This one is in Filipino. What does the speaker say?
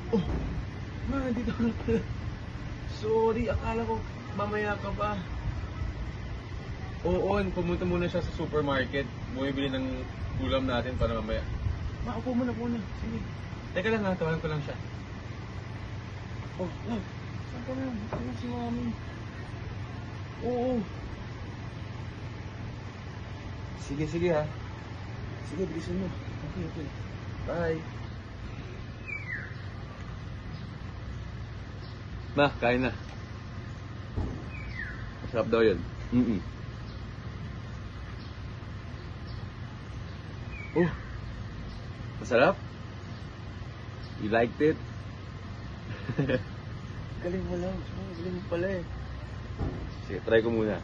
Oh, ma, dito ka na pala. Sorry, akala ko mamaya ka pa. Oo, pumunta muna siya sa supermarket. Bumibili ng ulam natin para mamaya. Ma, upo muna. Sige. Teka lang ha, tawagan ko lang siya. Oh, love. Saan ka na? Ano si mami? Oo. Sige ha. Sige, bilisan mo. Okay. Bye. Ma, kain na. Masarap daw yun. Oh, masarap? You liked it? Galing mo lang. Galing mo pala eh. Sige, try ko muna.